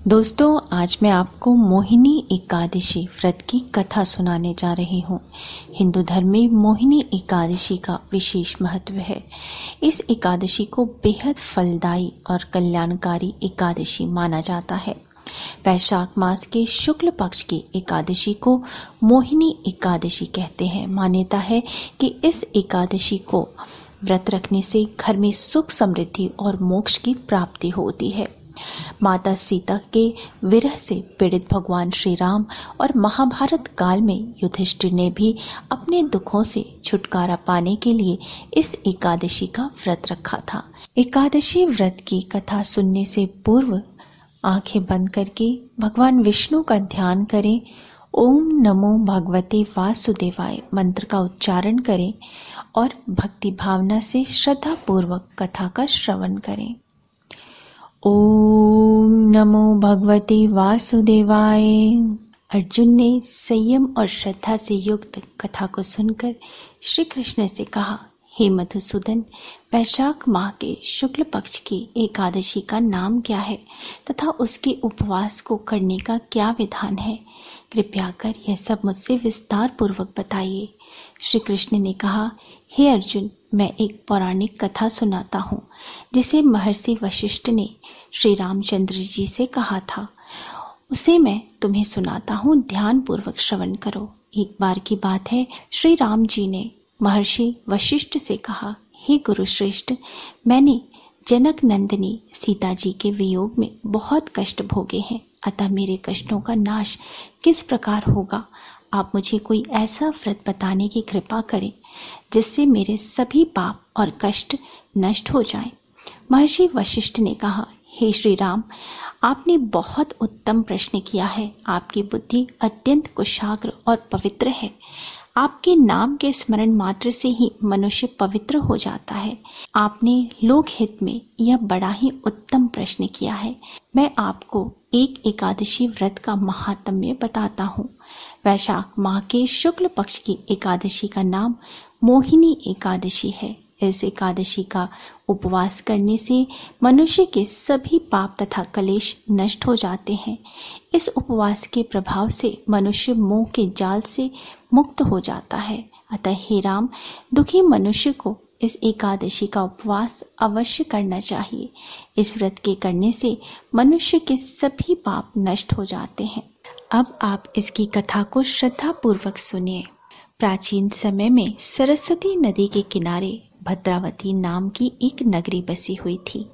दोस्तों, आज मैं आपको मोहिनी एकादशी व्रत की कथा सुनाने जा रही हूँ। हिंदू धर्म में मोहिनी एकादशी का विशेष महत्व है। इस एकादशी को बेहद फलदायी और कल्याणकारी एकादशी माना जाता है। वैशाख मास के शुक्ल पक्ष की एकादशी को मोहिनी एकादशी कहते हैं। मान्यता है कि इस एकादशी को व्रत रखने से घर में सुख, समृद्धि और मोक्ष की प्राप्ति होती है। माता सीता के विरह से पीड़ित भगवान श्री राम और महाभारत काल में युधिष्ठिर ने भी अपने दुखों से छुटकारा पाने के लिए इस एकादशी का व्रत रखा था। एकादशी व्रत की कथा सुनने से पूर्व आंखें बंद करके भगवान विष्णु का ध्यान करें। ओम नमो भगवते वासुदेवाय मंत्र का उच्चारण करें और भक्ति भावना से श्रद्धा पूर्वक कथा का श्रवण करें। ओम नमो भगवते वासुदेवाय। अर्जुन ने संयम और श्रद्धा से युक्त कथा को सुनकर श्री कृष्ण से कहा, हे मधुसूदन, वैशाख माह के शुक्ल पक्ष की एकादशी का नाम क्या है तथा उसके उपवास को करने का क्या विधान है? कृपया कर यह सब मुझसे विस्तार पूर्वक बताइए। श्री कृष्ण ने कहा, हे अर्जुन, मैं एक पौराणिक कथा सुनाता हूँ जिसे महर्षि वशिष्ठ ने श्री रामचंद्र जी से कहा था। उसे मैं तुम्हें सुनाता हूँ, ध्यान पूर्वक श्रवण करो। एक बार की बात है, श्री राम जी ने महर्षि वशिष्ठ से कहा, हे गुरुश्रेष्ठ, मैंने जनक नंदिनी सीता जी के वियोग में बहुत कष्ट भोगे हैं, अतः मेरे कष्टों का नाश किस प्रकार होगा? आप मुझे कोई ऐसा व्रत बताने की कृपा करें जिससे मेरे सभी पाप और कष्ट नष्ट हो जाएं। महर्षि वशिष्ठ ने कहा, हे श्री राम, आपने बहुत उत्तम प्रश्न किया है। आपकी बुद्धि अत्यंत कुशाग्र और पवित्र है। आपके नाम के स्मरण मात्र से ही मनुष्य पवित्र हो जाता है। आपने लोकहित में यह बड़ा ही उत्तम प्रश्न किया है। मैं आपको एक एकादशी व्रत का महात्म्य बताता हूँ। वैशाख माह के शुक्ल पक्ष की एकादशी का नाम मोहिनी एकादशी है। इस एकादशी का उपवास करने से मनुष्य के सभी पाप तथा कलेश नष्ट हो जाते हैं। इस उपवास के प्रभाव से मनुष्य मोह के जाल से मुक्त हो जाता है। अतः हे राम, दुखी मनुष्य को इस एकादशी का उपवास अवश्य करना चाहिए। इस व्रत के करने से मनुष्य के सभी पाप नष्ट हो जाते हैं। अब आप इसकी कथा को श्रद्धा पूर्वक सुनिए। प्राचीन समय में सरस्वती नदी के किनारे भद्रावती नाम की एक नगरी बसी हुई थी।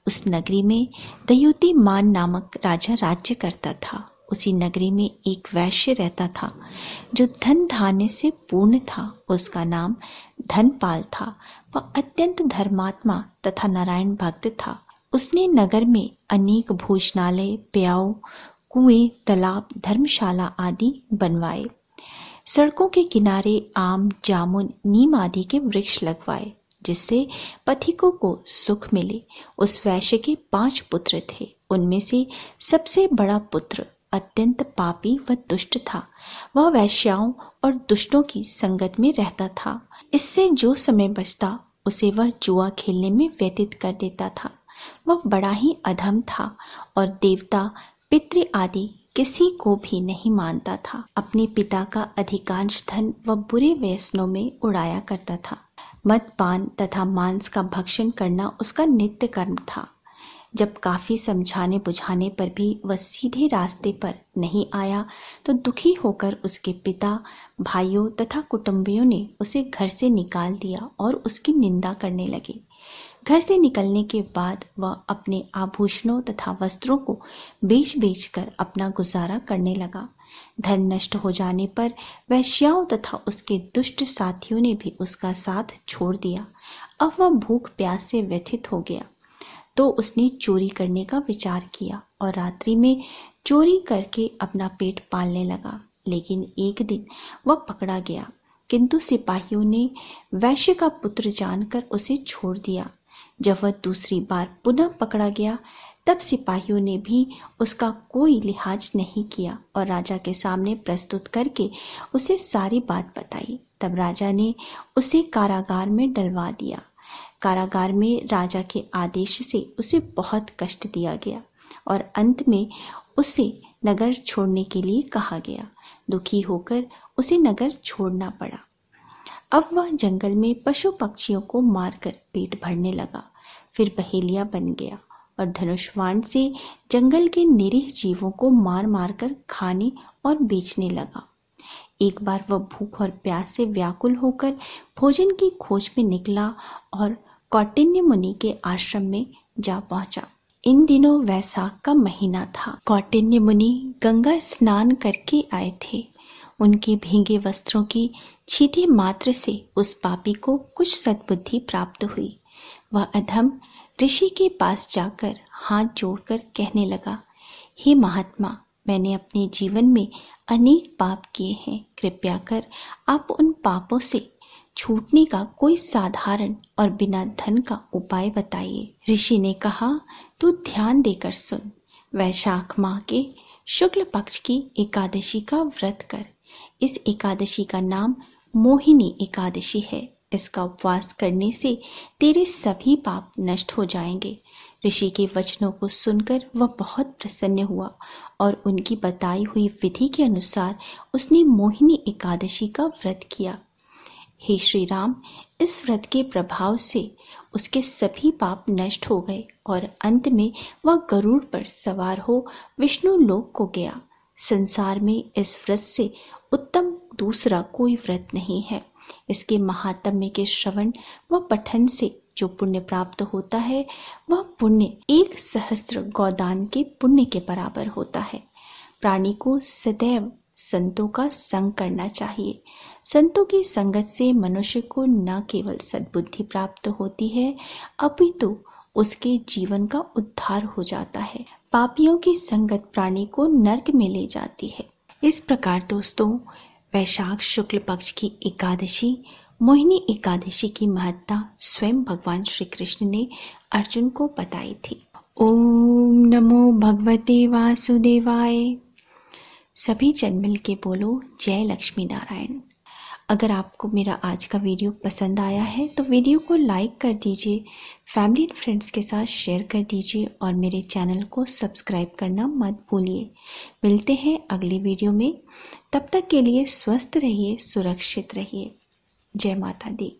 उस नगरी में दयुतिमान नामक राजा राज्य करता था। उसी नगरी में एक वैश्य रहता था जो धन धान्य से पूर्ण था। उसका नाम धनपाल था। वह अत्यंत धर्मात्मा तथा नारायण भक्त था। उसने नगर में अनेक भोजनालय, प्याऊ, कुएं, तालाब, धर्मशाला आदि बनवाए। सड़कों के किनारे आम, जामुन, नीम आदि के वृक्ष लगवाए जिससे पथिकों को सुख मिले। उस वैश्य के 5 पुत्र थे। उनमें से सबसे बड़ा पुत्र अत्यंत पापी व दुष्ट था। वह वैश्याओं और दुष्टों की संगत में रहता था। इससे जो समय बचता उसे वह जुआ खेलने में व्यतीत कर देता था। वह बड़ा ही अधम था और देवता, पितृ आदि किसी को भी नहीं मानता था। अपने पिता का अधिकांश धन वह बुरे व्यसनों में उड़ाया करता था। मदपान तथा मांस का भक्षण करना उसका नित्य कर्म था। जब काफी समझाने बुझाने पर भी वह सीधे रास्ते पर नहीं आया तो दुखी होकर उसके पिता, भाइयों तथा कुटुंबियों ने उसे घर से निकाल दिया और उसकी निंदा करने लगे। घर से निकलने के बाद वह अपने आभूषणों तथा वस्त्रों को बेच कर अपना गुजारा करने लगा। धन नष्ट हो जाने पर वैश्याओं तथा उसके दुष्ट साथियों ने भी उसका साथ छोड़ दिया। अब वह भूख प्यास से व्यथित हो गया तो उसने चोरी करने का विचार किया और रात्रि में चोरी करके अपना पेट पालने लगा। लेकिन एक दिन वह पकड़ा गया, किंतु सिपाहियों ने वैश्य का पुत्र जानकर उसे छोड़ दिया। जब वह दूसरी बार पुनः पकड़ा गया तब सिपाहियों ने भी उसका कोई लिहाज नहीं किया और राजा के सामने प्रस्तुत करके उसे सारी बात बताई। तब राजा ने उसे कारागार में डलवा दिया। कारागार में राजा के आदेश से उसे बहुत कष्ट दिया गया। और अंत में उसे नगर छोड़ने के लिए कहा गया। दुखी होकर उसे नगर छोड़ना पड़ा। अब वह जंगल में पशु पक्षियों को मारकर पेट भरने लगा। फिर बहेलिया बन गया और धनुष्वाण से जंगल के निरीह जीवों को मार मार कर खाने और बेचने लगा। एक बार वह भूख और प्यास से व्याकुल होकर भोजन की खोज में निकला और कौटिन्य मुनि के आश्रम में जा पहुंचा। इन दिनों वैशाख का महीना था। कौटिन्य मुनि गंगा स्नान करके आए थे। उनके भीगे वस्त्रों की छींटे मात्र से उस पापी को कुछ सद्बुद्धि प्राप्त हुई। वह अधम ऋषि के पास जाकर हाथ जोड़कर कहने लगा, हे महात्मा, मैंने अपने जीवन में अनेक पाप किए हैं। कृपया कर आप उन पापों से छूटने का कोई साधारण और बिना धन का उपाय बताइए। ऋषि ने कहा, तू ध्यान देकर सुन। वैशाख माह के शुक्ल पक्ष की एकादशी का व्रत कर। इस एकादशी का नाम मोहिनी एकादशी है। इसका उपवास करने से तेरे सभी पाप नष्ट हो जाएंगे। ऋषि के वचनों को सुनकर वह बहुत प्रसन्न हुआ और उनकी बताई हुई विधि के अनुसार उसने मोहिनी एकादशी का व्रत किया। हे श्री राम, इस व्रत के प्रभाव से उसके सभी पाप नष्ट हो गए और अंत में वह गरुड़ पर सवार हो विष्णु लोक को गया। संसार में इस व्रत से उत्तम दूसरा कोई व्रत नहीं है। इसके महात्म्य के श्रवण व पठन से जो पुण्य प्राप्त होता है वह पुण्य 1,000 गौदान के पुण्य के बराबर होता है। प्राणी को सदैव संतों का संग करना चाहिए। संतों की संगत से मनुष्य को न केवल सद्बुद्धि प्राप्त होती है अपितु उसके जीवन का उद्धार हो जाता है। पापियों की संगत प्राणी को नरक में ले जाती है। इस प्रकार दोस्तों, वैशाख शुक्ल पक्ष की एकादशी मोहिनी एकादशी की महत्ता स्वयं भगवान श्री कृष्ण ने अर्जुन को बताई थी। ओम नमो भगवते वासुदेवाय। सभी जन मिल के बोलो जय लक्ष्मी नारायण। अगर आपको मेरा आज का वीडियो पसंद आया है तो वीडियो को लाइक कर दीजिए, फैमिली एंड फ्रेंड्स के साथ शेयर कर दीजिए और मेरे चैनल को सब्सक्राइब करना मत भूलिए। मिलते हैं अगली वीडियो में। तब तक के लिए स्वस्थ रहिए, सुरक्षित रहिए। जय माता दी।